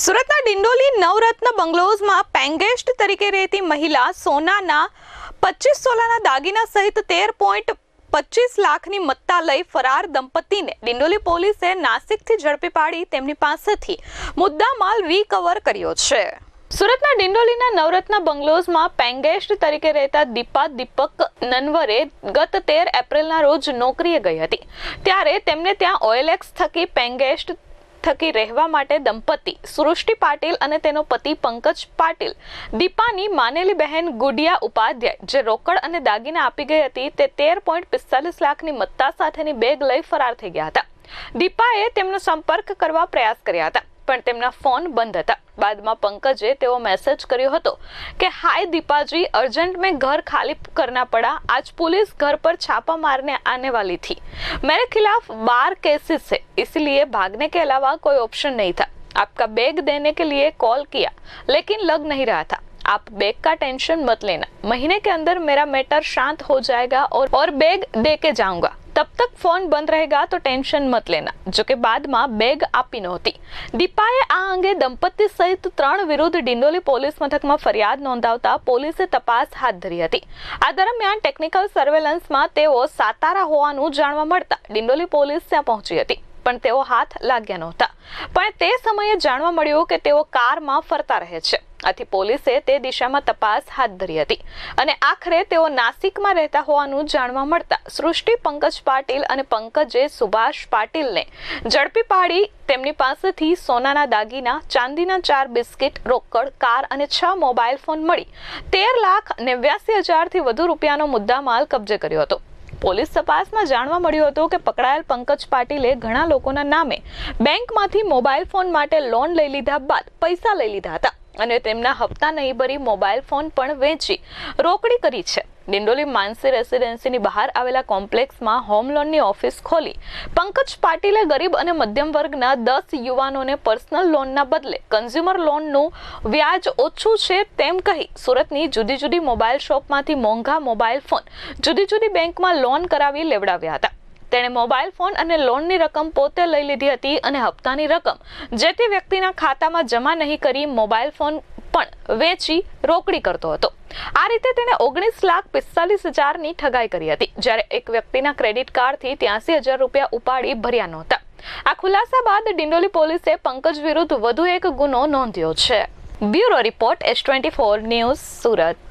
સુરતના ડિંડોલી નવરત્ન બંગલોઝમાં પેંગેસ્ટ તરીકે રહેતી મહિલા સોનાના 25 તોલાના દાગીના સહિત 13.25 લાખની મત્તા લઈ ફરાર દંપતીને ડિંડોલી પોલીસે નાસિકથી ઝડપી પાડી તેમની પાસેથી મુદ્દામાલ રિકવર કર્યો છે। સુરતના ડિંડોલીના નવરત્ન બંગલોઝમાં પેંગેસ્ટ તરીકે રહેતા દીપક નનવરે ગત 13 એપ્રિલના રોજ નોકરીએ ગઈ હતી। ત્યારે તેમને ત્યાં ઓએલએક્સ થકી પેંગેસ્ટ થકી રહેવા માટે દંપતી સૃષ્ટિ પાટીલ અને તેનો પતિ પંકજ પાટીલ દીપાની માનેલી બહેન ગુડિયા ઉપાધ્યાય જે રોકડ અને દાગીના આપી ગઈ હતી તે 13.45 લાખની મત્તા સાથેની બેગ લઈ ફરાર થઈ ગયા હતા। દીપાએ તેમનો સંપર્ક કરવા પ્રયાસ કર્યા હતા પણ તેમના ફોન બંધ હતા। બાદમાં पंकजे तेओ मैसेज કર્યો હતો कि हाय दीपाजी, अर्जेंट में घर खाली करना पड़ा। आज पुलिस घर पर छापा मारने आने वाली थी। मेरे खिलाफ 12 केसेस है, इसलिए भागने के अलावा कोई ऑप्शन नहीं था। आपका बैग देने के लिए कॉल किया लेकिन लग नहीं रहा था। आप बैग का टेंशन मत लेना, महीने के अंदर मेरा मैटर शांत हो जाएगा और बैग दे के जाऊंगा। तब तक फोन બંધ रहेगा तो टेंशन मत लेना। जो कि બાદમાં બેગ આપી નહોતી। દીપાએ આ અંગે દંપતી સહિત 3 વિરુદ્ધ ડિંડોલી પોલીસ મથકમાં ફરિયાદ નોંધાવતા પોલીસે તપાસ હાથ ધરી હતી। આ દરમિયાન ટેકનિકલ સર્વેલન્સમાં તેઓ સાતારા હોવાનું જાણવા મળતા ડિંડોલી પોલીસ ત્યાં પહોંચી હતી પણ તેઓ હાથ લાગ્યા નહોતા। પણ તે સમયે જાણવા મળ્યું કે તેઓ કારમાં ફરતા રહે છે। આથી પોલીસે તે દિશામાં તપાસ હાથ ધરી હતી અને આખરે તેઓ નાસિકમાં રહેતા હોવાનું જાણવા મળતા સૃષ્ટિ પંકજ પાટીલ અને પંકજે સુભાષ પાટીલને ઝડપી પાડી તેમની પાસેથી સોનાના દાગીના, ચાંદીના 4 બિસ્કિટ, રોકડ, કાર અને 6 મોબાઈલ ફોન મળી 13,89,000 થી વધુ રૂપિયાનો મુદ્દામાલ કબજે કર્યો હતો। પોલીસ તપાસમાં જાણવા મળ્યું હતું કે પકડાયેલ પંકજ પાટીલે ઘણા લોકોના નામે બેંકમાંથી મોબાઈલ ફોન માટે લોન લઈ લીધા બાદ પૈસા લઈ લીધા હતા અને તેમના હપ્તા નહીં ભરી મોબાઈલ ફોન પણ વેચી રોકડી કરી છે। ડિંડોલી માનસી રેસિડેન્સીની બહાર આવેલા કોમ્પ્લેક્સમાં હોમ લોનની ઓફિસ ખોલી પંકજ પાટીલે ગરીબ અને મધ્યમ વર્ગના 10 યુવાનોને પર્સનલ લોનના બદલે કન્ઝ્યુમર લોનનું વ્યાજ ઓછું છે તેમ કહી સુરતની જુદી જુદી મોબાઈલ શોપમાંથી મોંઘા મોબાઈલ ફોન જુદી જુદી બેંકમાં લોન કરાવી લેવડાવ્યા હતા। તેણે મોબાઈલ ફોન અને લોનની રકમ પોતે લઈ લીધી હતી અને હપ્તાની રકમ જે તે વ્યક્તિના ખાતામાં જમા નહીં કરી મોબાઈલ ફોન પણ વેચી રોકડી કરતો હતો। આ રીતે તેણે 19,45,000ની ઠગાઈ કરી હતી જ્યારે એક વ્યક્તિના ક્રેડિટ કાર્ડથી 83,000 રૂપિયા ઉપાડી ભર્યા નહોતા। આ ખુલાસા બાદ ડિંડોલી પોલીસે પંકજ વિરુદ્ધ વધુ એક ગુનો નોંધ્યો છે। Bureau report S24 news Surat.